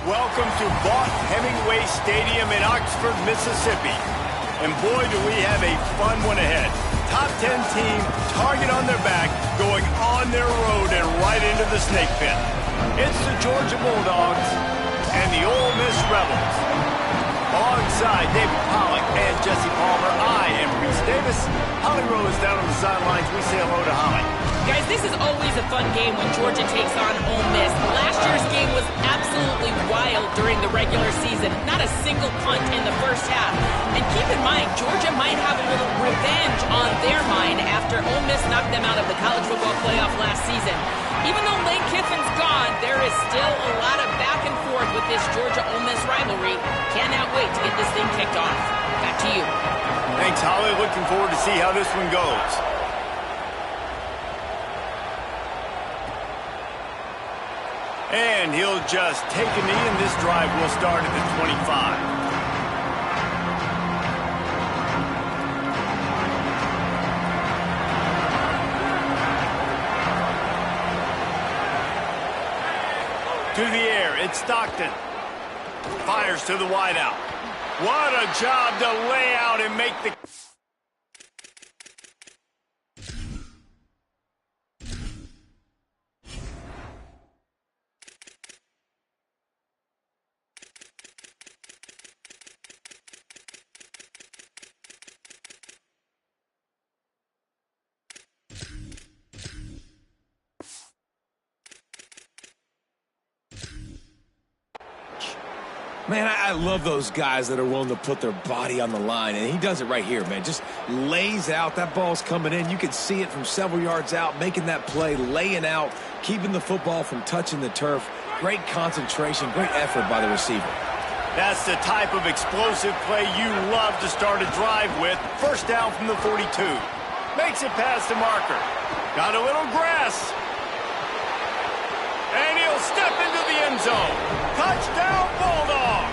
Welcome to Vaught-Hemingway Stadium in Oxford, Mississippi. And boy, do we have a fun one ahead. Top 10 team, target on their back, going on their road and right into the snake pit. It's the Georgia Bulldogs and the Ole Miss Rebels. Alongside David Pollack and Jesse Palmer, I am Reese Davis. Holly Rowe is down on the sidelines. We say hello to Holly. Guys, this is always a fun game when Georgia takes on Ole Miss. Last year's game was absolutely wild during the regular season. Not a single punt in the first half. And keep in mind, Georgia might have a little revenge on their mind after Ole Miss knocked them out of the college football playoff last season. Even though Lane Kiffin's gone, there is still a lot of back and forth with this Georgia-Ole Miss rivalry. Cannot wait to get this thing kicked off. Back to you. Thanks, Holly. Looking forward to see how this one goes. And he'll just take a knee, and this drive will start at the 25. To the air, it's Stockton. Fires to the wideout. What a job to lay out and make the... Man, I love those guys that are willing to put their body on the line, and he does it right here, man. Just lays out. That ball's coming in. You can see it from several yards out, making that play, laying out, keeping the football from touching the turf. Great concentration, great effort by the receiver. That's the type of explosive play you love to start a drive with. First down from the 42. Makes it past the marker. Got a little grass. And he'll step into the end zone. Touchdown, Bulldogs!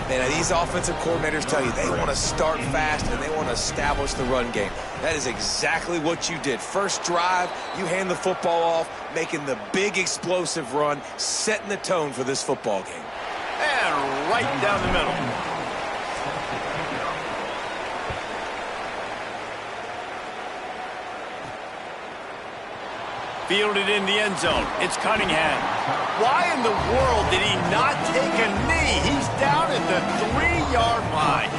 And these offensive coordinators tell you they want to start fast and they want to establish the run game. That is exactly what you did. First drive, you hand the football off, making the big explosive run, setting the tone for this football game. And right down the middle. Fielded in the end zone. It's Cunningham. Why in the world did he not take a knee? He's down at the 3-yard line.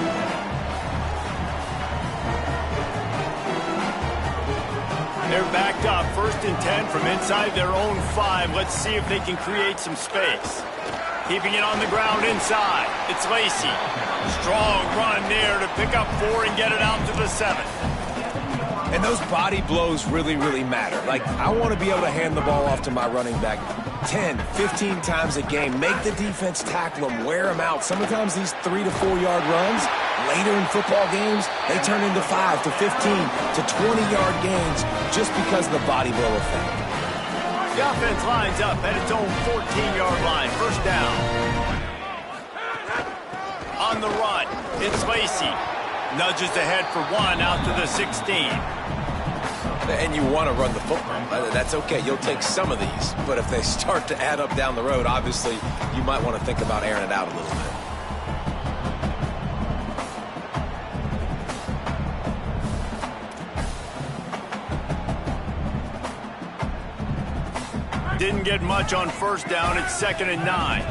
They're backed up. 1st and 10 from inside their own 5. Let's see if they can create some space. Keeping it on the ground inside. It's Lacy. Strong run there to pick up 4 and get it out to the 7th. And those body blows really, really matter. Like, I want to be able to hand the ball off to my running back 10, 15 times a game. Make the defense tackle them, wear them out. Sometimes these 3 to 4 yard runs, later in football games, they turn into 5 to 15 to 20-yard gains just because of the body blow effect. The offense lines up at its own 14-yard line. First down. On the run, it's Lacy. Nudges ahead for 1 out to the 16. And you want to run the football. That's okay. You'll take some of these. But if they start to add up down the road, obviously, you might want to think about airing it out a little bit. Didn't get much on first down. It's 2nd and 9.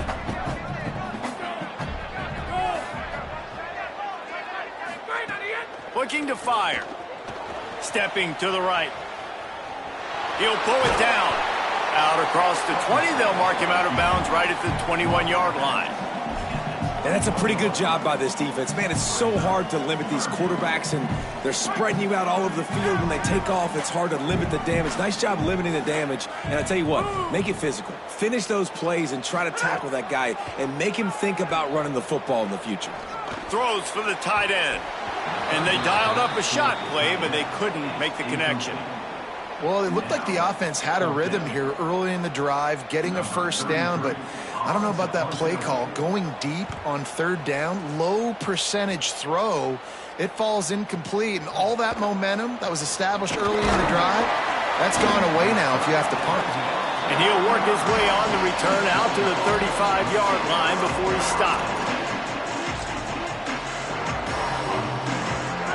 Looking to fire. Stepping to the right. He'll pull it down. Out across the 20. They'll mark him out of bounds right at the 21-yard line. And that's a pretty good job by this defense. Man, it's so hard to limit these quarterbacks, and they're spreading you out all over the field. When they take off, it's hard to limit the damage. Nice job limiting the damage. And I tell you what, make it physical. Finish those plays and try to tackle that guy and make him think about running the football in the future. Throws for the tight end. And they dialed up a shot play, but they couldn't make the connection. Well, it looked like the offense had a rhythm here early in the drive, getting a first down, but I don't know about that play call. Going deep on 3rd down, low percentage throw, it falls incomplete, and all that momentum that was established early in the drive, that's gone away now if you have to punt. And he'll work his way on the return out to the 35-yard line before he stopped.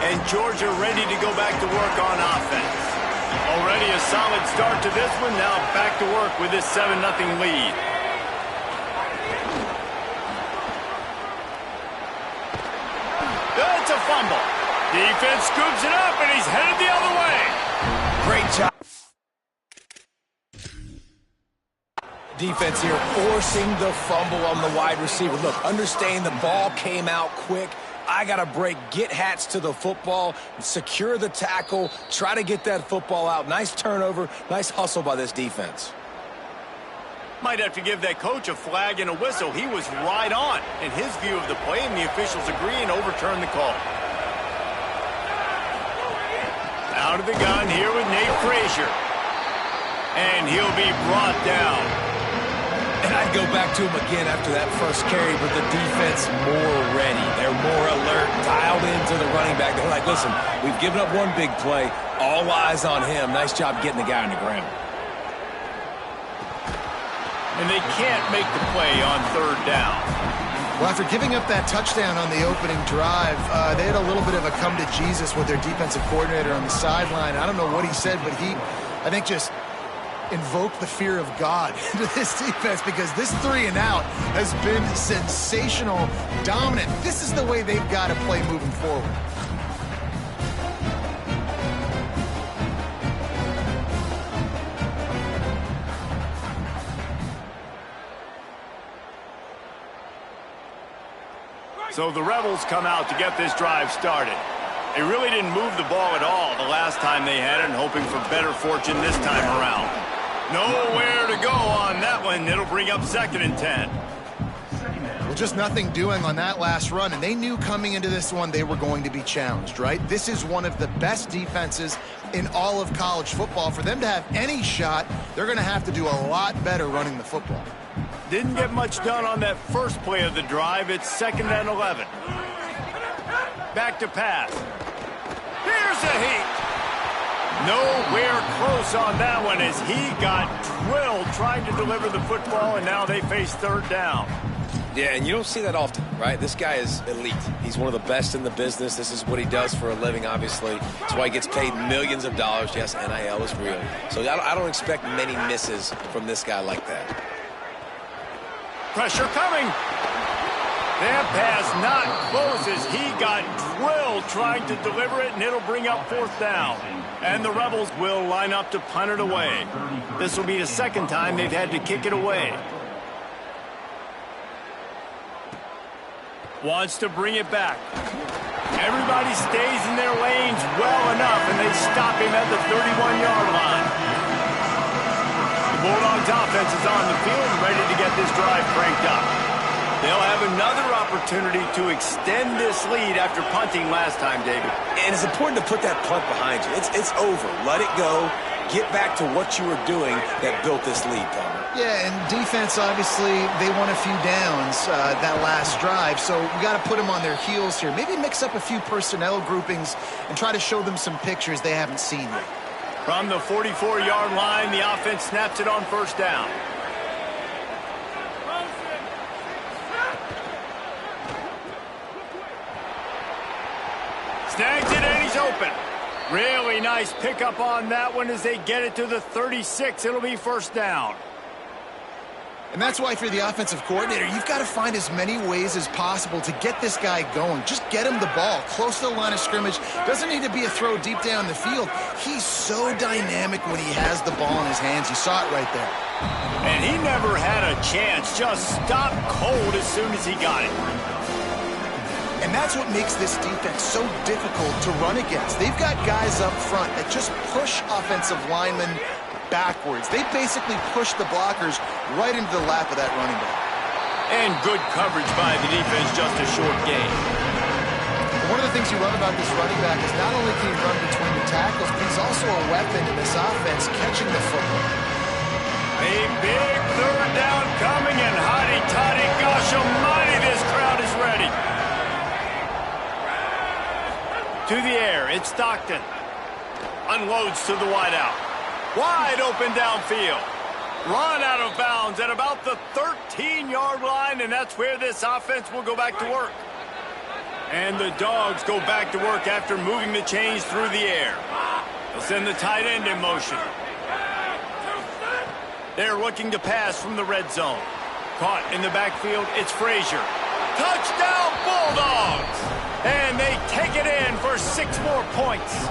And Georgia ready to go back to work on offense. Already a solid start to this one. Now back to work with this 7-0 lead. It's a fumble. Defense scoops it up, and he's headed the other way. Great job. Defense here forcing the fumble on the wide receiver. Look, understand the ball came out quick. I got to break, get Hats to the football, secure the tackle, try to get that football out. Nice turnover, nice hustle by this defense. Might have to give that coach a flag and a whistle. He was right on in his view of the play, and the officials agree and overturn the call. Out of the gun here with Nate Frazier. And he'll be brought down. And I'd go back to him again after that first carry, but the defense more ready. They're more alert, dialed into the running back. They're like, listen, we've given up one big play. All eyes on him. Nice job getting the guy on the ground. And they can't make the play on third down. Well, after giving up that touchdown on the opening drive, they had a little bit of a come-to-Jesus with their defensive coordinator on the sideline. I don't know what he said, but he, I think, just invoked the fear of God into this defense, because this 3-and-out has been sensational, dominant. This is the way they've got to play moving forward. So the Rebels come out to get this drive started. They really didn't move the ball at all the last time they had it, and hoping for better fortune this time around. Nowhere to go on that one. It'll bring up 2nd and 10. Well, just nothing doing on that last run, and they knew coming into this one they were going to be challenged, right? This is one of the best defenses in all of college football. For them to have any shot, they're going to have to do a lot better running the football. Didn't get much done on that first play of the drive. It's 2nd and 11. Back to pass. Here's a heat. Nowhere close on that one as he got drilled trying to deliver the football, and now they face third down. Yeah, and you don't see that often, right? This guy is elite. He's one of the best in the business. This is what he does for a living, obviously. That's why he gets paid millions of dollars. Yes, NIL is real. So I don't expect many misses from this guy like that. Pressure coming. That pass not close as he got drilled trying to deliver it, and it'll bring up 4th down. And the Rebels will line up to punt it away. This will be the second time they've had to kick it away. Wants to bring it back. Everybody stays in their lanes well enough, and they stop him at the 31-yard line. The Bulldogs offense is on the field and ready to get this drive cranked up. They'll have another opportunity to extend this lead after punting last time, David. And it's important to put that punt behind you. It's over. Let it go. Get back to what you were doing that built this lead, Palmer. Yeah, and defense, obviously, they won a few downs that last drive, so we got to put them on their heels here. Maybe mix up a few personnel groupings and try to show them some pictures they haven't seen yet. From the 44-yard line, the offense snaps it on first down. Snags it, and he's open. Really nice pickup on that one as they get it to the 36. It'll be first down. And that's why, for the offensive coordinator, you've got to find as many ways as possible to get this guy going. Just get him the ball close to the line of scrimmage. Doesn't need to be a throw deep down the field. He's so dynamic when he has the ball in his hands. You saw it right there. And he never had a chance. Just stopped cold as soon as he got it. And that's what makes this defense so difficult to run against. They've got guys up front that just push offensive linemen backwards. They basically push the blockers right into the lap of that running back. And good coverage by the defense, just a short gain. One of the things you love about this running back is not only can he run between the tackles, but he's also a weapon in this offense catching the football. A big third down coming, and hotty-toddy, gosh almighty, this crowd is ready. To the air, it's Stockton. Unloads to the wideout. Wide open downfield. Run out of bounds at about the 13-yard line, and that's where this offense will go back to work. And the Dogs go back to work after moving the chains through the air. They'll send the tight end in motion. They're looking to pass from the red zone. Caught in the backfield, it's Frazier. Touchdown, Bulldogs! And they take it in for 6 more points.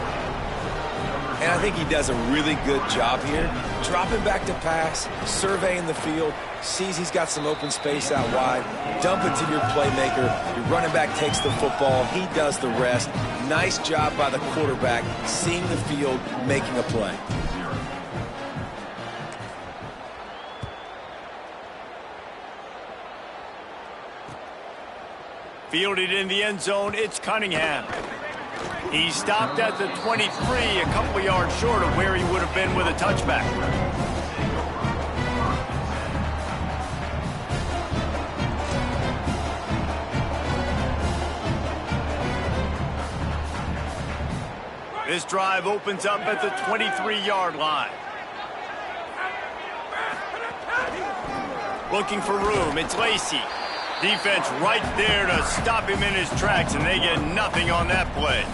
And I think he does a really good job here. Dropping back to pass, surveying the field, sees he's got some open space out wide, dump it to your playmaker. Your running back takes the football. He does the rest. Nice job by the quarterback, seeing the field, making a play. Fielded in the end zone, it's Cunningham. He stopped at the 23, a couple yards short of where he would have been with a touchback. This drive opens up at the 23-yard line. Looking for room, it's Lacy. Defense right there to stop him in his tracks, and they get nothing on that play.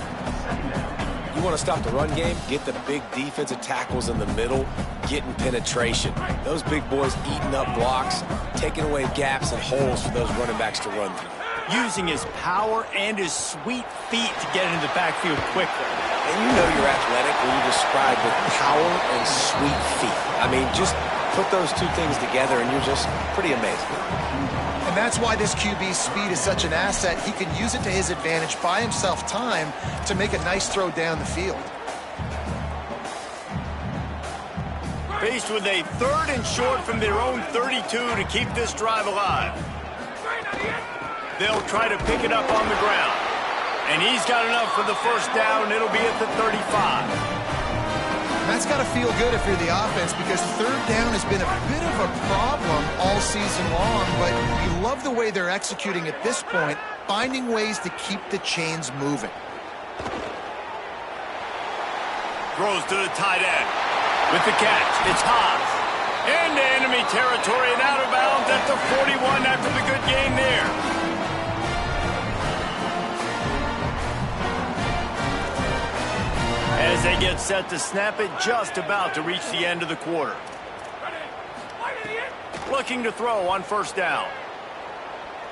You want to stop the run game? Get the big defensive tackles in the middle, getting penetration. Those big boys eating up blocks, taking away gaps and holes for those running backs to run through. Using his power and his sweet feet to get into the backfield quickly. And you know you're athletic when you describe with power and sweet feet. I mean, just put those two things together and you're just pretty amazing. And that's why this QB's speed is such an asset. He can use it to his advantage, buy himself time to make a nice throw down the field. Faced with a 3rd and short from their own 32 to keep this drive alive. They'll try to pick it up on the ground. And he's got enough for the first down. It'll be at the 35. That's got to feel good if you're the offense, because 3rd down has been a bit of a problem all season long, but you love the way they're executing at this point, finding ways to keep the chains moving. Throws to the tight end. With the catch, it's Haas. Into enemy territory and out of bounds at the 41 after the good game there. As they get set to snap it, just about to reach the end of the quarter. Looking to throw on 1st down.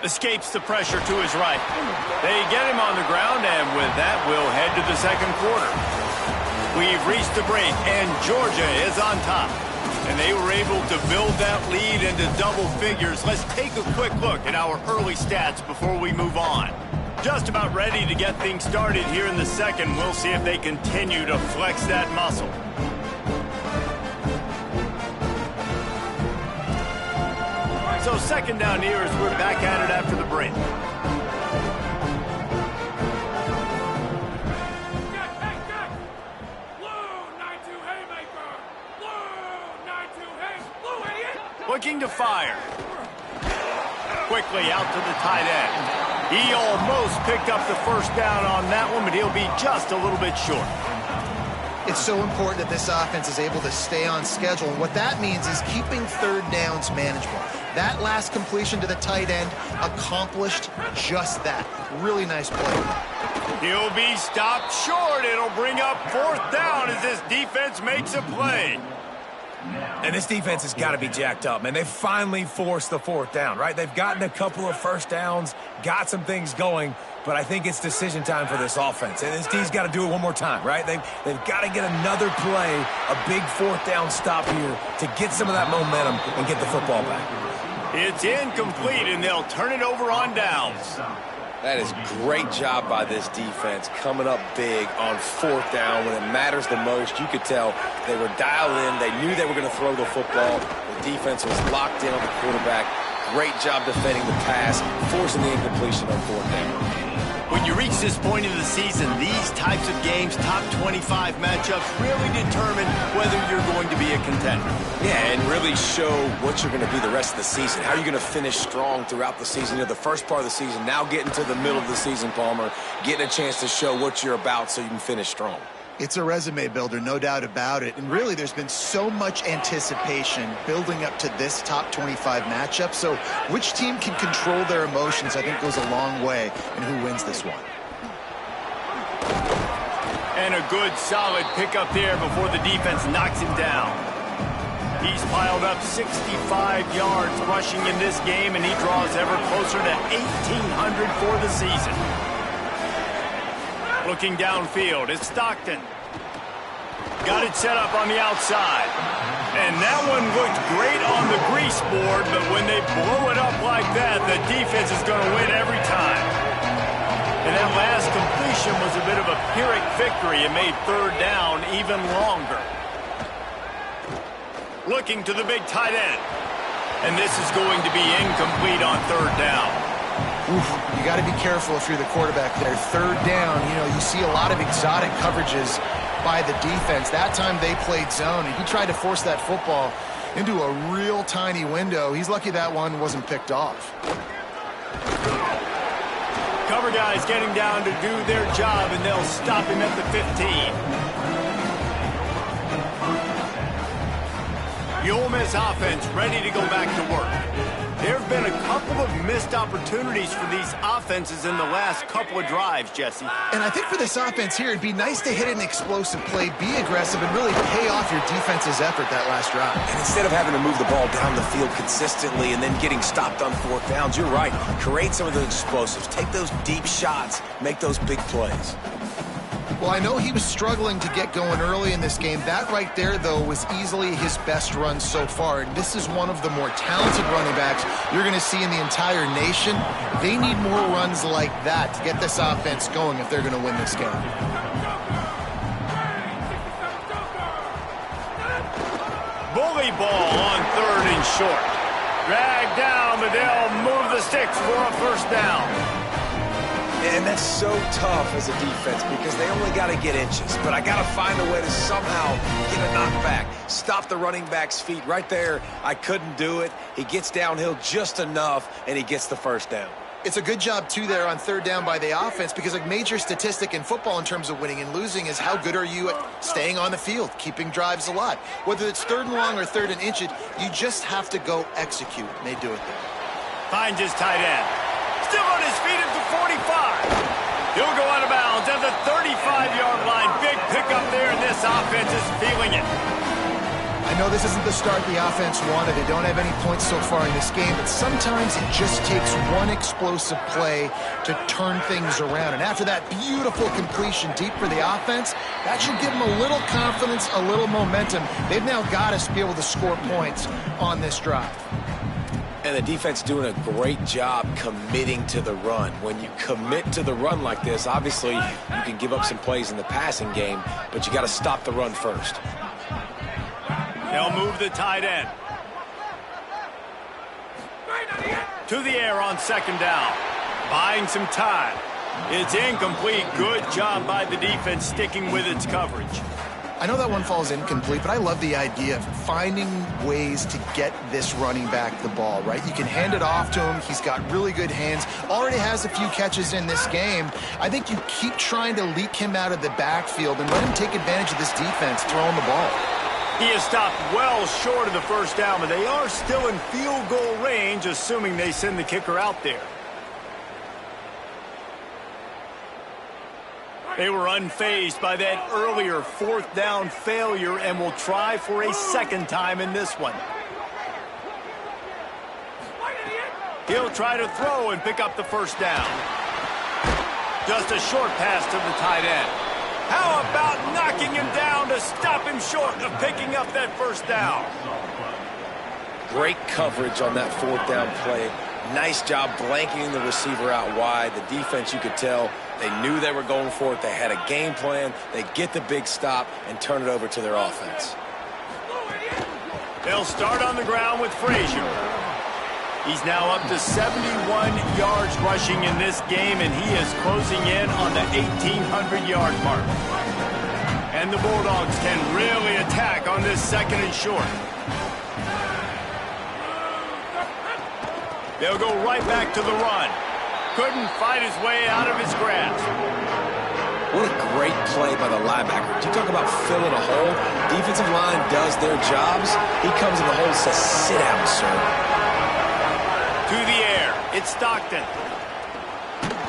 Escapes the pressure to his right. They get him on the ground, and with that, we'll head to the 2nd quarter. We've reached the break, and Georgia is on top. And they were able to build that lead into double figures. Let's take a quick look at our early stats before we move on. Just about ready to get things started here in the 2nd. We'll see if they continue to flex that muscle. So 2nd down here as we're back at it after the break. Looking to fire. Quickly out to the tight end. He almost picked up the first down on that one, but he'll be just a little bit short. It's so important that this offense is able to stay on schedule, and what that means is keeping 3rd downs manageable. That last completion to the tight end accomplished just that. Really nice play. He'll be stopped short. It'll bring up 4th down as this defense makes a play. And this defense has got to be jacked up, man. They've finally forced the 4th down, right? They've gotten a couple of first downs, got some things going, but I think it's decision time for this offense. And this D's got to do it one more time, right? They've got to get another play, a big 4th down stop here to get some of that momentum and get the football back. It's incomplete, and they'll turn it over on downs. That is great job by this defense, coming up big on 4th down when it matters the most. You could tell they were dialed in. They knew they were going to throw the football. The defense was locked in on the quarterback. Great job defending the pass, forcing the incompletion on 4th down. When you reach this point of the season, these types of games, top 25 matchups, really determine whether you're going to be a contender. Yeah, and really show what you're going to be the rest of the season. How are you going to finish strong throughout the season? You know, the first part of the season, now getting to the middle of the season, Palmer, getting a chance to show what you're about so you can finish strong. It's a resume builder, no doubt about it. And really, there's been so much anticipation building up to this top 25 matchup. So which team can control their emotions, I think, goes a long way in who wins this one. And a good, solid pickup there before the defense knocks him down. He's piled up 65 yards rushing in this game, and he draws ever closer to 1,800 for the season. Looking downfield, it's Stockton. Got it set up on the outside. And that one looked great on the grease board, but when they blow it up like that, the defense is going to win every time. And that last completion was a bit of a Pyrrhic victory. It made third down even longer. Looking to the big tight end. And this is going to be incomplete on third down. Oof, you got to be careful if you're the quarterback there. Third down, you see a lot of exotic coverages by the defense. That time they played zone, and he tried to force that football into a real tiny window. He's lucky that one wasn't picked off. Cover guys getting down to do their job, and they'll stop him at the 15. The Ole Miss offense ready to go back to work. There have been a couple of missed opportunities for these offenses in the last couple of drives, Jesse. And I think for this offense here, it'd be nice to hit an explosive play, be aggressive, and really pay off your defense's effort that last drive. And instead of having to move the ball down the field consistently and then getting stopped on fourth downs, you're right. Create some of those explosives. Take those deep shots. Make those big plays. Well, I know he was struggling to get going early in this game. That right there, though, was easily his best run so far. And this is one of the more talented running backs you're going to see in the entire nation. They need more runs like that to get this offense going if they're going to win this game. Bully ball on third and short. Dragged down, but they'll move the sticks for a first down. And that's so tough as a defense because they only got to get inches. But I got to find a way to somehow get a knockback. Stop the running back's feet right there. I couldn't do it. He gets downhill just enough, and he gets the first down. It's a good job, too, there on third down by the offense because a major statistic in football in terms of winning and losing is how good are you at staying on the field, keeping drives alive. Whether it's third and long or third and inches, you just have to go execute. And they do it there. Finds his tight end. Still on his feet at the 45. He'll go out of bounds at the 35-yard line. Big pickup there, and this offense is feeling it. I know this isn't the start the offense wanted. They don't have any points so far in this game, but sometimes it just takes one explosive play to turn things around. And after that beautiful completion deep for the offense, that should give them a little confidence, a little momentum. They've now got to be able to score points on this drive. And the defense doing a great job committing to the run. When you commit to the run like this, obviously you can give up some plays in the passing game, but you got to stop the run first. They'll move the tight end. To the air on second down. Buying some time. It's incomplete. Good job by the defense sticking with its coverage. I know that one falls incomplete, but I love the idea of finding ways to get this running back the ball, right? You can hand it off to him. He's got really good hands. Already has a few catches in this game. I think you keep trying to leak him out of the backfield and let him take advantage of this defense throwing the ball. He is stopped well short of the first down, but they are still in field goal range, assuming they send the kicker out there. They were unfazed by that earlier fourth down failure and will try for a second time in this one. He'll try to throw and pick up the first down. Just a short pass to the tight end. How about knocking him down to stop him short of picking up that first down? Great coverage on that fourth down play. Nice job blanking the receiver out wide. The defense, you could tell, they knew they were going for it. They had a game plan. They get the big stop and turn it over to their offense. They'll start on the ground with Frazier. He's now up to 71 yards rushing in this game, and he is closing in on the 1,800-yard mark. And the Bulldogs can really attack on this second and short. They'll go right back to the run. Couldn't fight his way out of his grasp. What a great play by the linebacker. You talk about filling a hole. Defensive line does their jobs. He comes in the hole and says, sit down, sir. To the air. It's Stockton.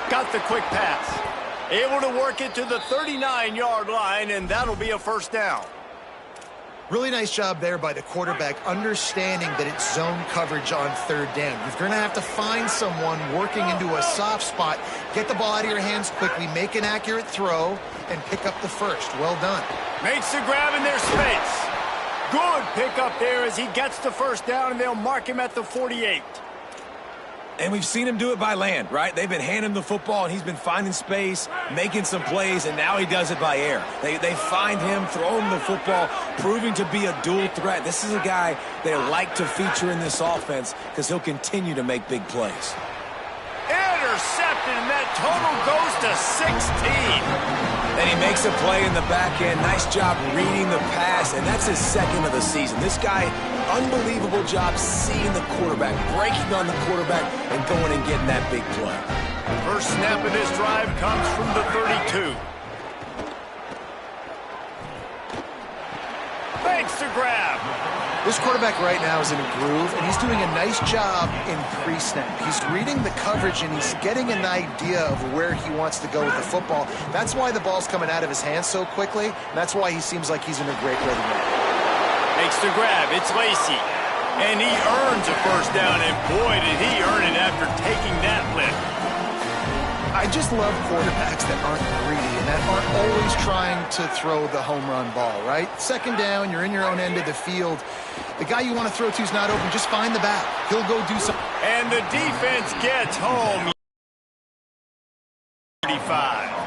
Got the quick pass. Able to work it to the 39-yard line, and that'll be a first down. Really nice job there by the quarterback, understanding that it's zone coverage on third down. You're going to have to find someone working into a soft spot, get the ball out of your hands quickly, make an accurate throw, and pick up the first. Well done. Makes the grab in their space. Good pick up there as he gets the first down, and they'll mark him at the 48. And we've seen him do it by land, right? They've been handing him the football, and he's been finding space, making some plays, and now he does it by air. They find him, throw him the football, proving to be a dual threat. This is a guy they like to feature in this offense because he'll continue to make big plays. Intercepted, and that total goes to 16. And he makes a play in the back end. Nice job reading the pass, and that's his second of the season. This guy, unbelievable job seeing the quarterback, breaking on the quarterback, and going and getting that big play. First snap of this drive comes from the 32. Makes the grab. This quarterback right now is in a groove, and he's doing a nice job in pre-snap. He's reading the coverage, and he's getting an idea of where he wants to go with the football. That's why the ball's coming out of his hands so quickly. And that's why he seems like he's in a great rhythm. Makes the grab. It's Lacy. And he earns a first down, and boy, did he earn it after taking that lift. I just love quarterbacks that aren't greedy and that aren't always trying to throw the home run ball, right? Second down, you're in your own end of the field. The guy you want to throw to is not open. Just find the back. He'll go do something. And the defense gets home. 35.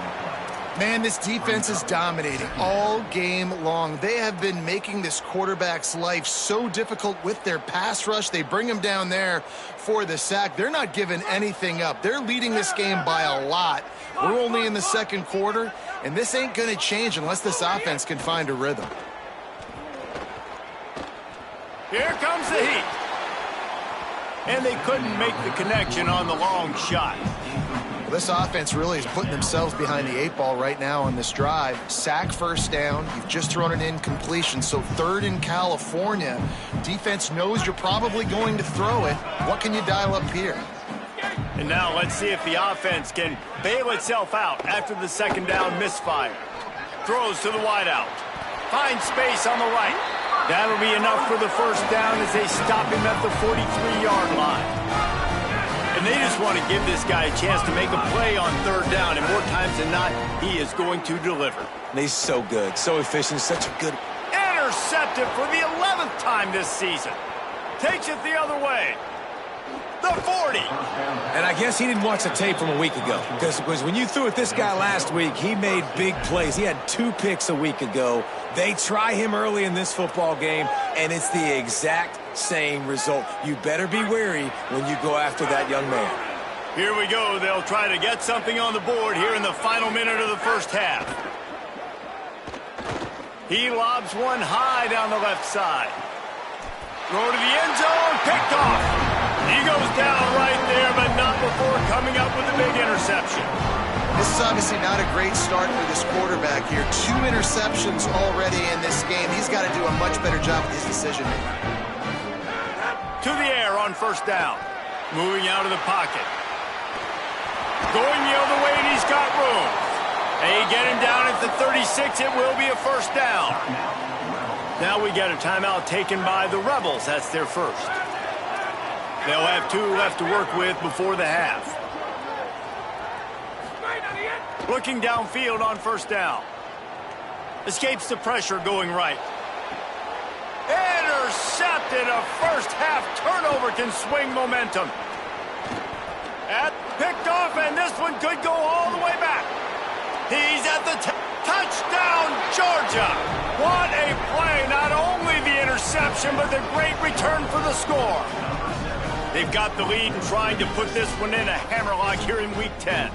Man, this defense is dominating all game long. They have been making this quarterback's life so difficult with their pass rush. They bring him down there for the sack. They're not giving anything up. They're leading this game by a lot. We're only in the second quarter, and this ain't going to change unless this offense can find a rhythm. Here comes the heat. And they couldn't make the connection on the long shot. This offense really is putting themselves behind the 8 ball right now on this drive. Sack, first down. You've just thrown an incompletion, so third in California. Defense knows you're probably going to throw it. What can you dial up here? And now let's see if the offense can bail itself out after the second down misfire. Throws to the wideout. Finds space on the right. That'll be enough for the first down as they stop him at the 43-yard line. And they just want to give this guy a chance to make a play on third down, and more times than not, he is going to deliver. And he's so good, so efficient, such a good... Intercepted for the 11th time this season. Takes it the other way. The 40. And I guess he didn't watch the tape from a week ago, because when you threw at this guy last week, he made big plays. He had 2 picks a week ago. They try him early in this football game, and it's the exact same result. You better be wary when you go after that young man. Here we go. They'll try to get something on the board here in the final minute of the first half. He lobs one high down the left side. Throw to the end zone, picked off. He goes down right there, but not before coming up with a big interception. This is obviously not a great start for this quarterback here. 2 interceptions already in this game. He's got to do a much better job with his decision-making. To the air on first down. Moving out of the pocket. Going the other way, and he's got room. They get him down at the 36. It will be a first down. Now we get a timeout taken by the Rebels. That's their first. They'll have 2 left to work with before the half. Looking downfield on first down. Escapes the pressure going right. Intercepted. A first half turnover can swing momentum. Picked off, and this one could go all the way back. He's at the touchdown, Georgia. What a play. Not only the interception, but the great return for the score. They've got the lead and trying to put this one in a hammerlock here in week 10.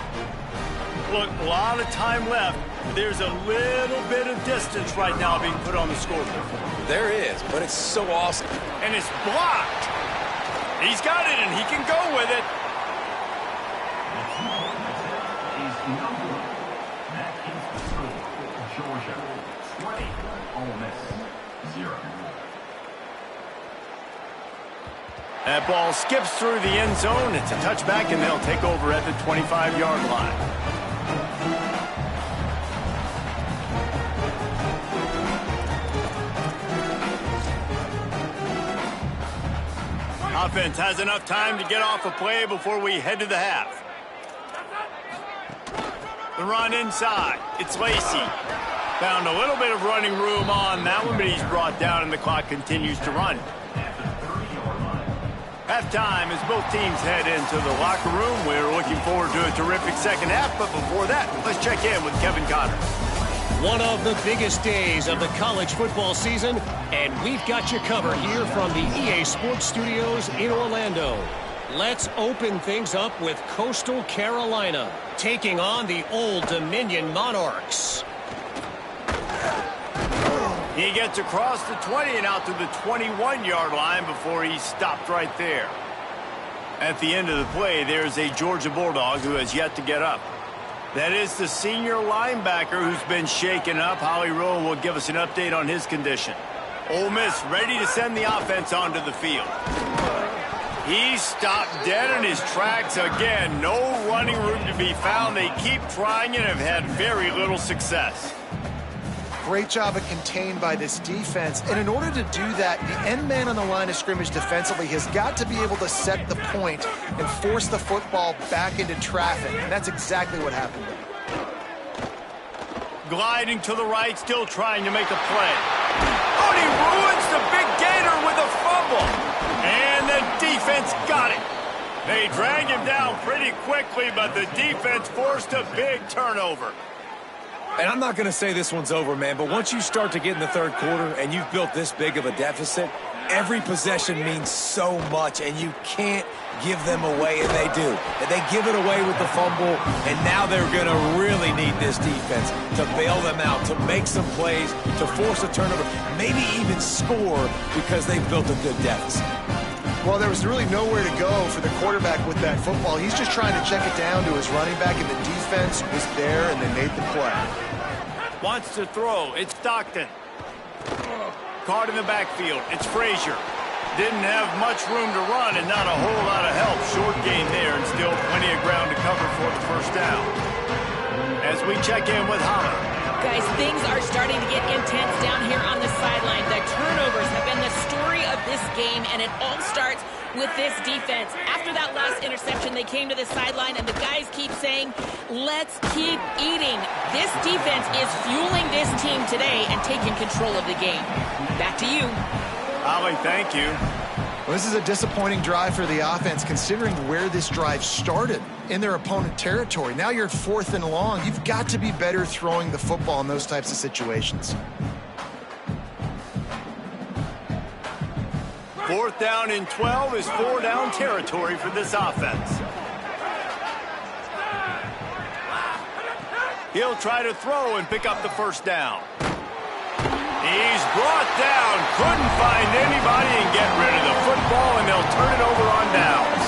Look, a lot of time left. There's a little bit of distance right now being put on the scoreboard. There is, but it's so awesome. And it's blocked. He's got it, and he can go with it. That ball skips through the end zone. It's a touchback, and they'll take over at the 25-yard line. Offense has enough time to get off a play before we head to the half. The run inside. It's Lacy. Found a little bit of running room on that one, but he's brought down and the clock continues to run. Halftime as both teams head into the locker room. We're looking forward to a terrific second half, but before that, let's check in with Kevin Connors. One of the biggest days of the college football season, and we've got you covered here from the EA Sports Studios in Orlando. Let's open things up with Coastal Carolina, taking on the Old Dominion Monarchs. He gets across the 20 and out to the 21-yard line before he's stopped right there. At the end of the play, there's a Georgia Bulldog who has yet to get up. That is the senior linebacker who's been shaken up. Holly Rowe will give us an update on his condition. Ole Miss ready to send the offense onto the field. He's stopped dead in his tracks again. No running room to be found. They keep trying and have had very little success. Great job of contained by this defense. And in order to do that, the end man on the line of scrimmage defensively has got to be able to set the point and force the football back into traffic. And that's exactly what happened. Gliding to the right, still trying to make a play. Oh, and he ruins the big gator with a fumble. And the defense got it. They dragged him down pretty quickly, but the defense forced a big turnover. And I'm not going to say this one's over, man, but once you start to get in the third quarter and you've built this big of a deficit, every possession means so much, and you can't give them away, and they do. And they give it away with the fumble, and now they're going to really need this defense to bail them out, to make some plays, to force a turnover, maybe even score because they've built a good deficit. Well, there was really nowhere to go for the quarterback with that football. He's just trying to check it down to his running back, and the defense was there, and they made the play. Wants to throw. It's Stockton. Caught in the backfield. It's Frazier. Didn't have much room to run and not a whole lot of help. Short gain there and still plenty of ground to cover for the first down. As we check in with Holler. Guys, things are starting to get intense down here on the sideline. The turnovers have been the story of this game, and it all starts with this defense. After that last interception, they came to the sideline, and the guys keep saying, let's keep eating. This defense is fueling this team today and taking control of the game. Back to you. Ollie, thank you. Well, this is a disappointing drive for the offense, considering where this drive started in their opponent territory. Now you're at 4th and long. You've got to be better throwing the football in those types of situations. 4th down and 12 is 4-down territory for this offense. He'll try to throw and pick up the first down. He's brought down, couldn't find anybody and get rid of the football, and they'll turn it over on downs.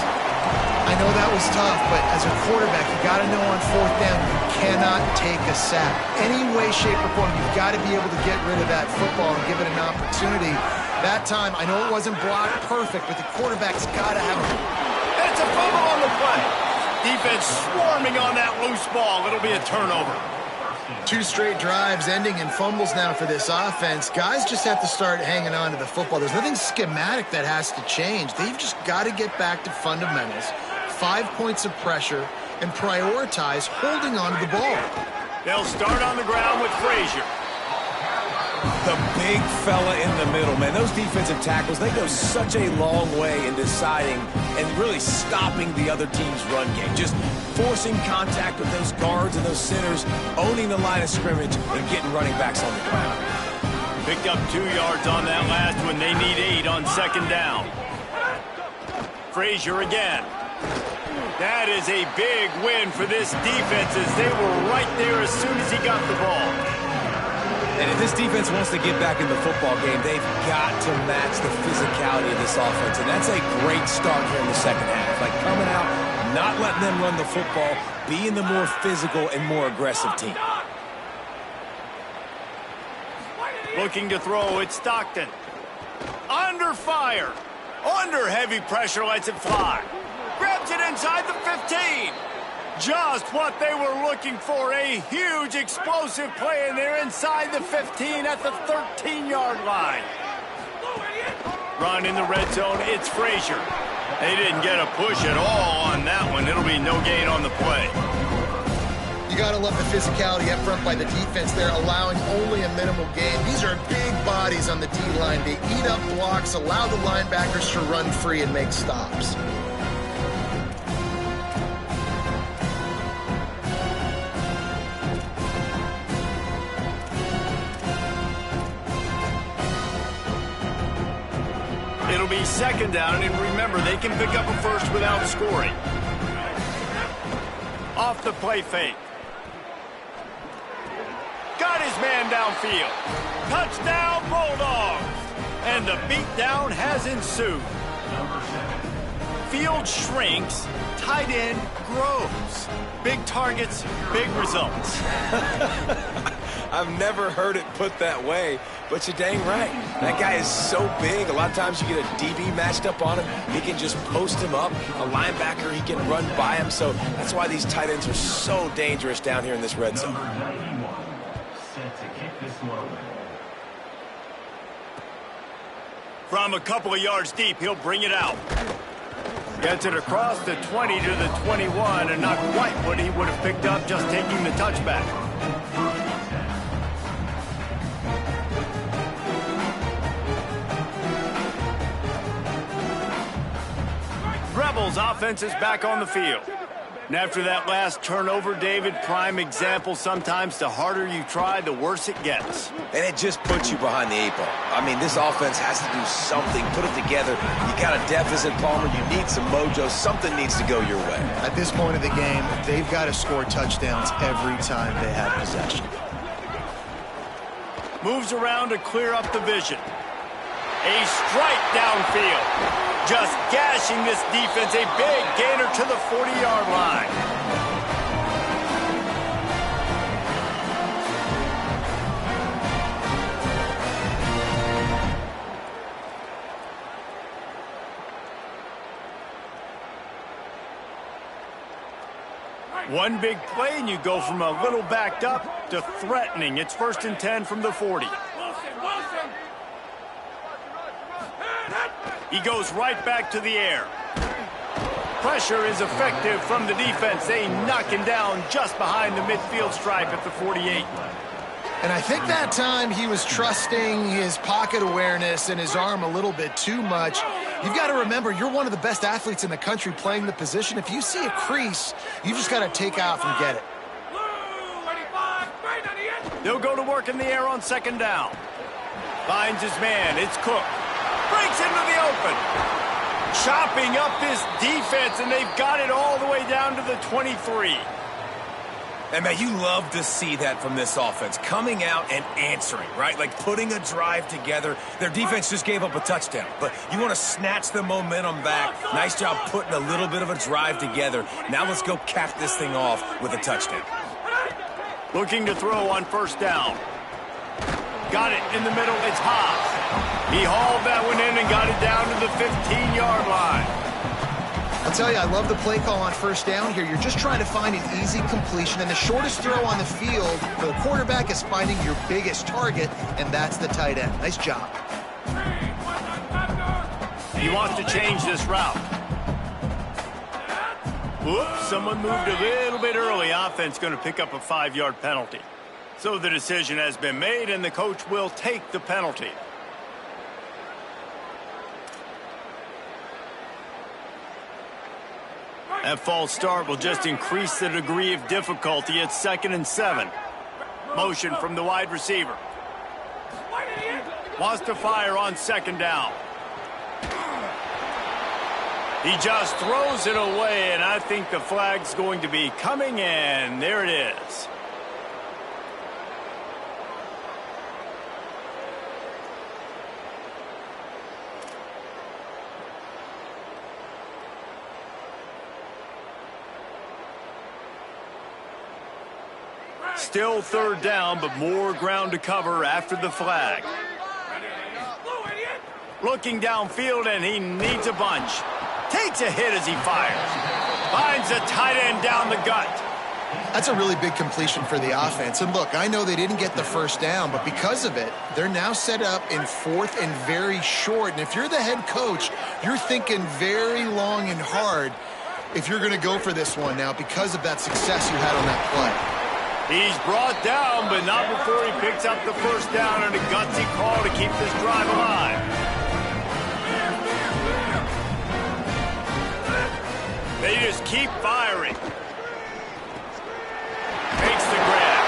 I know that was tough, but as a quarterback, you got to know on 4th down, you cannot take a sack. Any way, shape, or form, you've got to be able to get rid of that football and give it an opportunity. That time, I know it wasn't blocked perfect, but the quarterback's got to have it. That's a fumble on the play. Defense swarming on that loose ball. It'll be a turnover. 2 straight drives ending in fumbles now for this offense. Guys just have to start hanging on to the football. There's nothing schematic that has to change. They've just got to get back to fundamentals, 5 points of pressure, and prioritize holding on to the ball. They'll start on the ground with Frazier. The big fella in the middle, man. Those defensive tackles, they go such a long way in deciding and really stopping the other team's run game. Just forcing contact with those guards and those centers, owning the line of scrimmage, and getting running backs on the ground. Picked up 2 yards on that last one. They need 8 on 2nd down. Frazier again. That is a big win for this defense as they were right there as soon as he got the ball. And if this defense wants to get back in the football game, they've got to match the physicality of this offense. And that's a great start here in the second half. Like coming out, not letting them run the football, being the more physical and more aggressive team. Looking to throw, it's Stockton. Under fire. Under heavy pressure, lets it fly. Grabs it inside the 15. Just what they were looking for. A huge explosive play in there inside the 15 at the 13-yard line. Run in the red zone, it's Frazier. They didn't get a push at all on that one. It'll be no gain on the play. You got to love the physicality up front by the defense there, allowing only a minimal gain. These are big bodies on the D-line. They eat up blocks, allow the linebackers to run free and make stops. It'll be second down, and remember, they can pick up a first without scoring. Off the play fake. Got his man downfield. Touchdown, Bulldogs! And the beatdown has ensued. Field shrinks, tight end grows. Big targets, big results. I've never heard it put that way, but you're dang right. That guy is so big. A lot of times you get a DB matched up on him. He can just post him up. A linebacker, he can run by him. So that's why these tight ends are so dangerous down here in this red zone. From a couple of yards deep, he'll bring it out. Gets it across the 20 to the 21, and not quite what he would have picked up just taking the touchback. Rebels offense is back on the field. And after that last turnover, David, prime example, sometimes the harder you try, the worse it gets. And it just puts you behind the 8 ball. I mean, this offense has to do something, put it together. You got a deficit, Palmer. You need some mojo. Something needs to go your way. At this point of the game, they've got to score touchdowns every time they have possession. Moves around to clear up the vision. A strike downfield. Just gashing this defense. A big gainer to the 40-yard line. One big play, and you go from a little backed up to threatening. It's 1st and 10 from the 40. He goes right back to the air. Pressure is effective from the defense. They knock him down just behind the midfield stripe at the 48. And I think that time he was trusting his pocket awareness and his arm a little bit too much. You've got to remember, you're one of the best athletes in the country playing the position. If you see a crease, you just got to take off and get it. They'll go to work in the air on 2nd down. Finds his man. It's Cook. Breaks into the open. Chopping up this defense, and they've got it all the way down to the 23. And, man, you love to see that from this offense. Coming out and answering, right? Like putting a drive together. Their defense just gave up a touchdown. But you want to snatch the momentum back. Nice job putting a little bit of a drive together. Now let's go cap this thing off with a touchdown. Looking to throw on 1st down. Got it in the middle. It's Hobbs. He hauled that one in and got it down to the 15-yard line. I'll tell you, I love the play call on 1st down here. You're just trying to find an easy completion, and the shortest throw on the field for the quarterback is finding your biggest target, and that's the tight end. Nice job. He wants to change this route. Whoops, someone moved a little bit early. Offense going to pick up a 5-yard penalty. So the decision has been made, and the coach will take the penalty. That false start will just increase the degree of difficulty. It's 2nd and 7. Motion from the wide receiver. Wants to fire on 2nd down. He just throws it away, and I think the flag's going to be coming in. There it is. Still third down, but more ground to cover after the flag. Looking downfield, and he needs a bunch. Takes a hit as he fires. Finds the tight end down the gut. That's a really big completion for the offense. And look, I know they didn't get the first down, but because of it, they're now set up in 4th and very short. And if you're the head coach, you're thinking very long and hard if you're going to go for this one now because of that success you had on that play. He's brought down, but not before he picks up the first down and a gutsy call to keep this drive alive. They just keep firing. Makes the grab.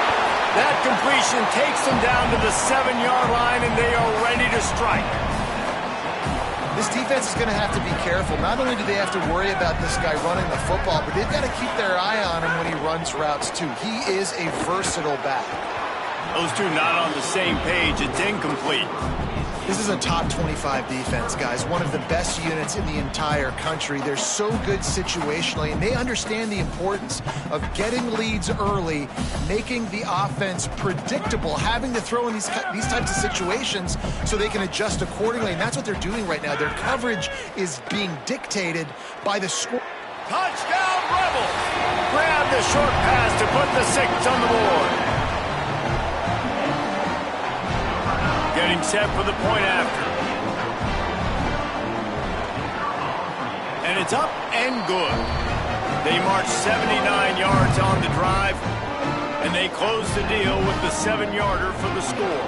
That completion takes them down to the 7-yard line, and they are ready to strike. This defense is going to have to be careful. Not only do they have to worry about this guy running the football, but they've got to keep their eye on him when he runs routes, too. He is a versatile back. Those two not on the same page. It's incomplete. This is a top 25 defense, guys. One of the best units in the entire country. They're so good situationally, and they understand the importance of getting leads early, making the offense predictable, having to throw in these types of situations so they can adjust accordingly. And that's what they're doing right now. Their coverage is being dictated by the score. Touchdown, Rebels! Grab the short pass to put the 6 on the board. Getting set for the point after. And it's up and good. They march 79 yards on the drive, and they close the deal with the 7-yarder for the score.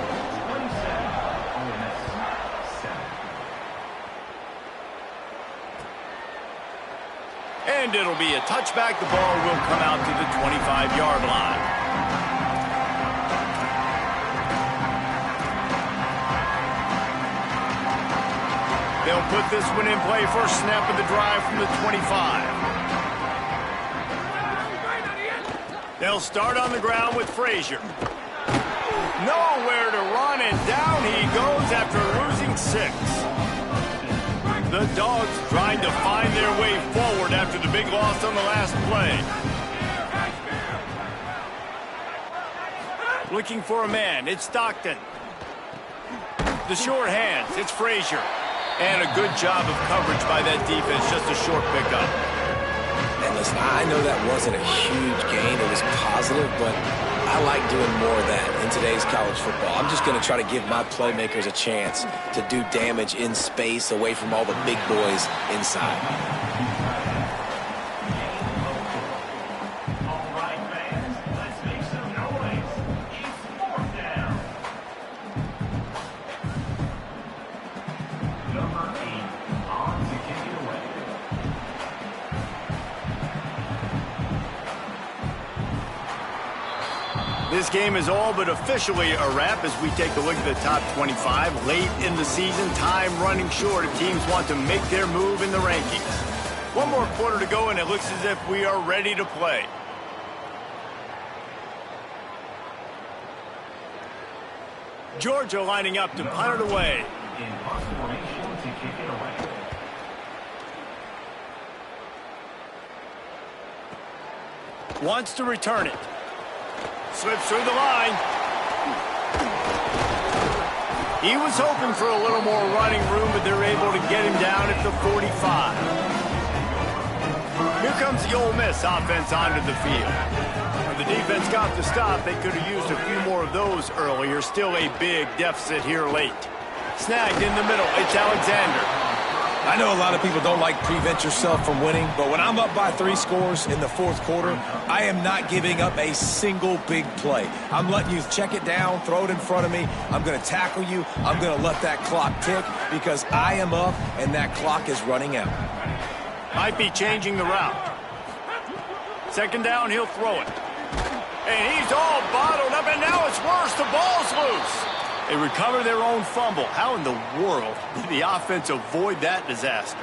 And it'll be a touchback. The ball will come out to the 25-yard line. They'll put this one in play first snap of the drive from the 25. They'll start on the ground with Frazier. Nowhere to run, and down he goes after losing 6. The Dogs trying to find their way forward after the big loss on the last play. Looking for a man. It's Stockton. The short hands. It's Frazier. And a good job of coverage by that defense, just a short pickup. And listen, I know that wasn't a huge gain. It was positive, but I like doing more of that in today's college football. I'm just going to try to give my playmakers a chance to do damage in space away from all the big boys inside. This game is all but officially a wrap as we take a look at the top 25. Late in the season, time running short if teams want to make their move in the rankings. One more quarter to go, and it looks as if we are ready to play. Georgia lining up to punt it away. Wants to return it. Slips through the line. He was hoping for a little more running room, but they're able to get him down at the 45. Here comes the Ole Miss offense onto the field. When the defense got the stop, they could have used a few more of those earlier. Still a big deficit here late. Snagged in the middle. It's Alexander. I know a lot of people don't like prevent yourself from winning, but when I'm up by 3 scores in the 4th quarter, I am not giving up a single big play. I'm letting you check it down, throw it in front of me. I'm going to tackle you. I'm going to let that clock tick because I am up and that clock is running out. Might be changing the route. Second down, he'll throw it. And he's all bottled up, and now it's worse. The ball's loose. They recover their own fumble. How in the world did the offense avoid that disaster?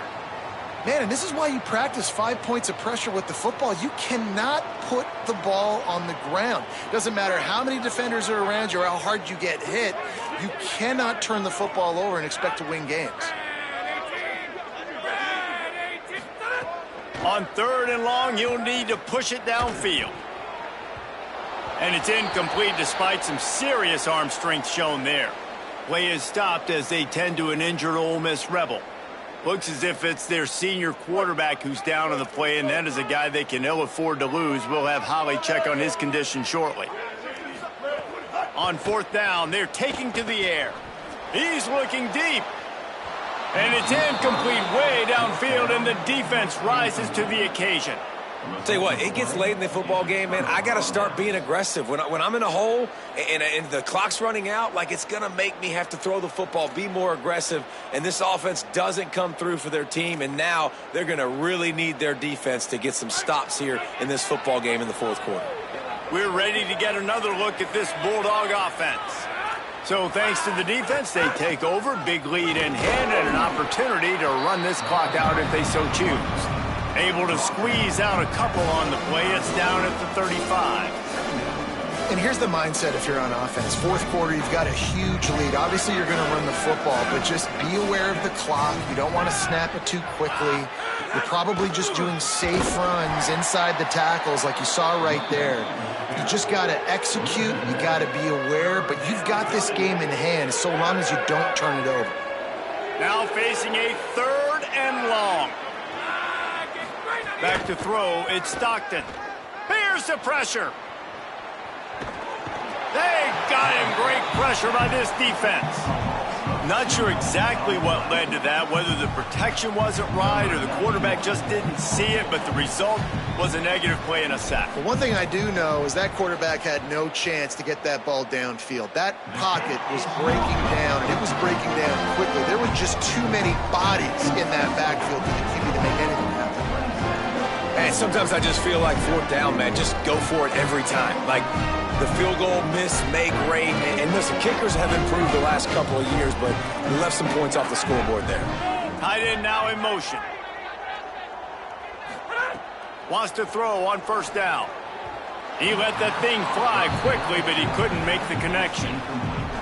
Man, and this is why you practice 5 points of pressure with the football. You cannot put the ball on the ground. Doesn't matter how many defenders are around you or how hard you get hit. You cannot turn the football over and expect to win games. On 3rd and long, you'll need to push it downfield. And it's incomplete despite some serious arm strength shown there. Play is stopped as they tend to an injured Ole Miss Rebel. Looks as if it's their senior quarterback who's down on the play, and that is a guy they can ill afford to lose. We'll have Holly check on his condition shortly. On fourth down, they're taking to the air. He's looking deep. And it's incomplete way downfield, and the defense rises to the occasion. Tell you what, it gets late in the football game, man. I got to start being aggressive. When I'm in a hole and the clock's running out, like, it's going to make me have to throw the football, be more aggressive, and this offense doesn't come through for their team, and now they're going to really need their defense to get some stops here in this football game in the fourth quarter. We're ready to get another look at this Bulldog offense. So thanks to the defense, they take over, big lead in hand, and an opportunity to run this clock out if they so choose. Able to squeeze out a couple on the play. It's down at the 35. And here's the mindset if you're on offense. Fourth quarter, you've got a huge lead. Obviously, you're going to run the football, but just be aware of the clock. You don't want to snap it too quickly. You're probably just doing safe runs inside the tackles like you saw right there. You just got to execute. You got to be aware, but you've got this game in hand so long as you don't turn it over. Now facing a 3rd and long. Back to throw, it's Stockton. Here's the pressure. They got him. Great pressure by this defense. Not sure exactly what led to that, whether the protection wasn't right or the quarterback just didn't see it, but the result was a negative play and a sack. Well, one thing I do know is that quarterback had no chance to get that ball downfield. That pocket was breaking down, and it was breaking down quickly. There were just too many bodies in that backfield for the QB to make anything happen. And sometimes I just feel like fourth down, man, just go for it every time. Like, the field goal, miss, make, rate. And listen, kickers have improved the last couple of years, but we left some points off the scoreboard there. Tight end now in motion. Wants to throw on first down. He let that thing fly quickly, but he couldn't make the connection.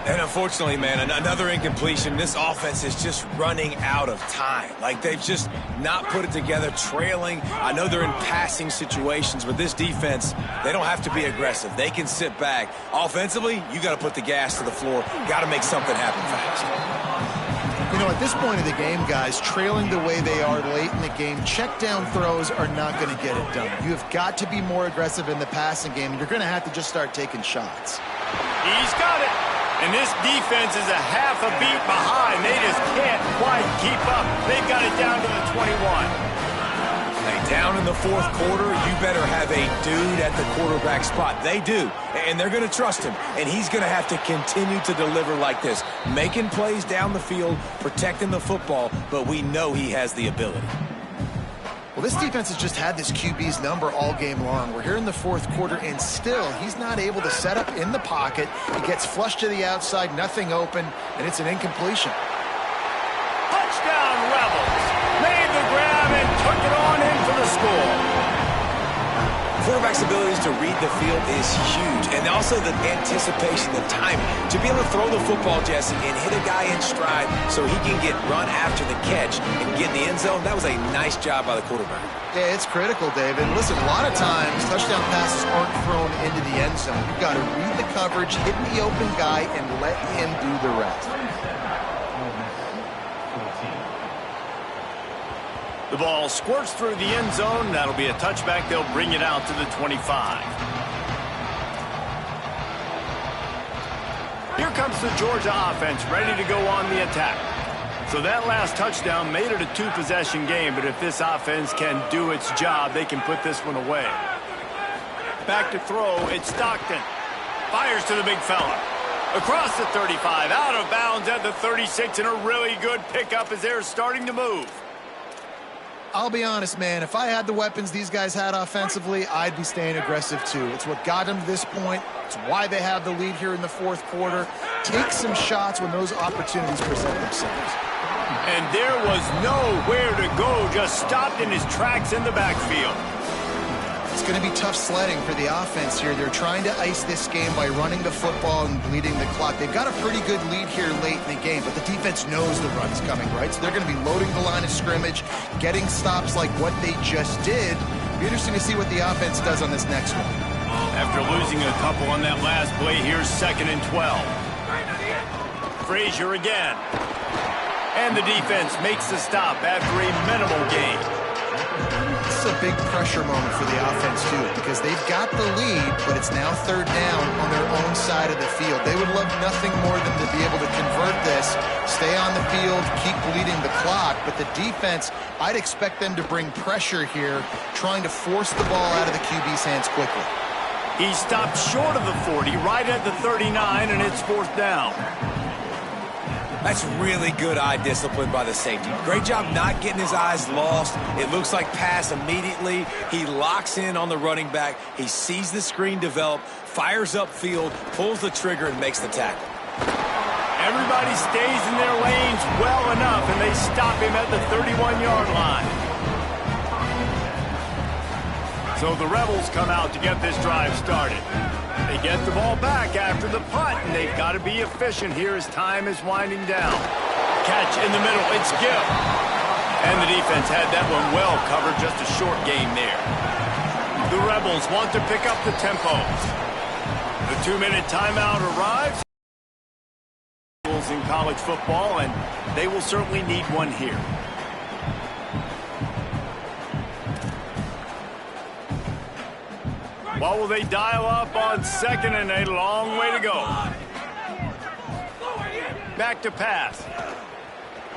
And unfortunately, man, another incompletion. This offense is just running out of time. Like, they've just not put it together, trailing. I know they're in passing situations, but this defense, they don't have to be aggressive. They can sit back. Offensively, you got to put the gas to the floor. Got to make something happen fast. You know, at this point of the game, guys, trailing the way they are late in the game, check down throws are not going to get it done. You have got to be more aggressive in the passing game, and you're going to have to just start taking shots. He's got it. And this defense is a half a beat behind. They just can't quite keep up. They've got it down to the 21. Hey, down in the fourth quarter, you better have a dude at the quarterback spot. They do, and they're going to trust him. And he's going to have to continue to deliver like this, making plays down the field, protecting the football, but we know he has the ability. Well, this defense has just had this QB's number all game long. We're here in the fourth quarter, and still he's not able to set up in the pocket. He gets flushed to the outside, nothing open, and it's an incompletion. Touchdown, Rebels. Made the grab and took it on in for the score. Quarterback's abilities to read the field is huge, and also the anticipation, the timing. To be able to throw the football, Jesse, and hit a guy in stride so he can get run after the catch and get in the end zone, that was a nice job by the quarterback. Yeah, it's critical, David. Listen, a lot of times touchdown passes aren't thrown into the end zone. You've got to read the coverage, hit the open guy, and let him do the rest. The ball squirts through the end zone. That'll be a touchback. They'll bring it out to the 25. Here comes the Georgia offense, ready to go on the attack. So that last touchdown made it a two-possession game, but if this offense can do its job, they can put this one away. Back to throw, it's Stockton. Fires to the big fella. Across the 35, out of bounds at the 36, and a really good pickup as they're starting to move. I'll be honest, man, if I had the weapons these guys had offensively, I'd be staying aggressive too. It's what got them to this point. It's why they have the lead here in the fourth quarter. Take some shots when those opportunities present themselves. And there was nowhere to go, just stopped in his tracks in the backfield. It's going to be tough sledding for the offense here. They're trying to ice this game by running the football and bleeding the clock. They've got a pretty good lead here late in the game, but the defense knows the run's coming, right? So they're going to be loading the line of scrimmage, getting stops like what they just did. It'll be interesting to see what the offense does on this next one. After losing a couple on that last play, here's 2nd and 12. Frazier again. And the defense makes the stop after a minimal gain. This is a big pressure moment for the offense, too, because they've got the lead, but it's now 3rd down on their own side of the field. They would love nothing more than to be able to convert this, stay on the field, keep bleeding the clock, but the defense, I'd expect them to bring pressure here, trying to force the ball out of the QB's hands quickly. He stopped short of the 40, right at the 39, and it's 4th down. That's really good eye discipline by the safety. Great job not getting his eyes lost. It looks like pass immediately. He locks in on the running back. He sees the screen develop, fires upfield, pulls the trigger, and makes the tackle. Everybody stays in their lanes well enough, and they stop him at the 31-yard line. So the Rebels come out to get this drive started. They get the ball back after the punt, and they've got to be efficient here as time is winding down. Catch in the middle, it's Gill. And the defense had that one well covered, just a short gain there. The Rebels want to pick up the tempo. The 2-minute timeout arrives. In college football, and they will certainly need one here. What will they dial up on 2nd and a long way to go? Back to pass.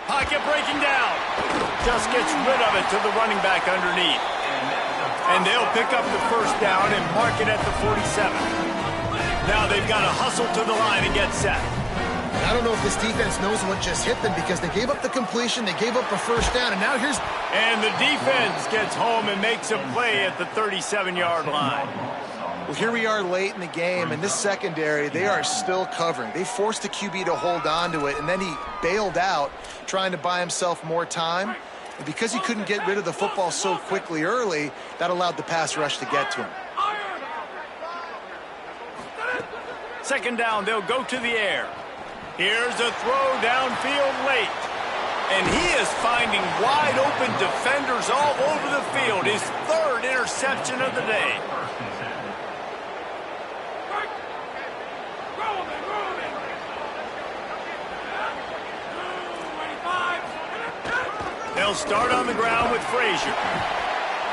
Pocket breaking down. Just gets rid of it to the running back underneath. And they'll pick up the 1st down and mark it at the 47. Now they've got to hustle to the line and get set. I don't know if this defense knows what just hit them because they gave up the completion, they gave up a 1st down, and now here's... And the defense gets home and makes a play at the 37-yard line. Well, here we are late in the game, and this secondary, they are still covering. They forced the QB to hold on to it, and then he bailed out, trying to buy himself more time. And because he couldn't get rid of the football so quickly early, that allowed the pass rush to get to him. 2nd down, they'll go to the air. Here's a throw downfield late. And he is finding wide open defenders all over the field. His 3rd interception of the day. They'll start on the ground with Frazier.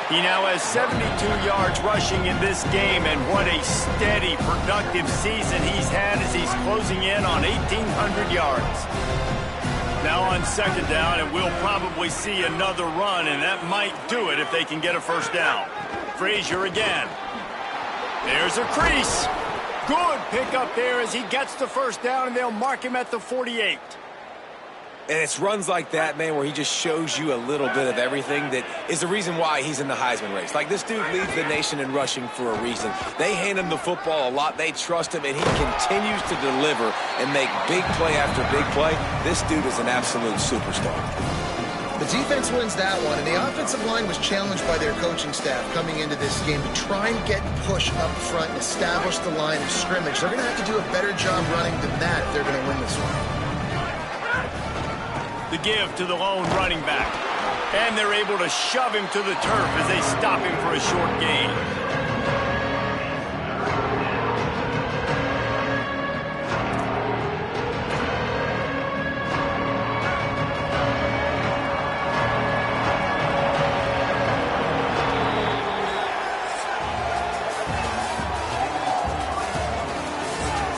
He now has 72 yards rushing in this game, and what a steady, productive season he's had as he's closing in on 1,800 yards. Now on 2nd down, and we'll probably see another run, and that might do it if they can get a 1st down. Frazier again. There's a crease. Good pickup there as he gets the 1st down, and they'll mark him at the 48. And it's runs like that, man, where he just shows you a little bit of everything that is the reason why he's in the Heisman race. Like, this dude leads the nation in rushing for a reason. They hand him the football a lot. They trust him, and he continues to deliver and make big play after big play. This dude is an absolute superstar. The defense wins that one, and the offensive line was challenged by their coaching staff coming into this game to try and get push up front and establish the line of scrimmage. They're going to have to do a better job running than that if they're going to win this one. The give to the lone running back. And they're able to shove him to the turf as they stop him for a short gain.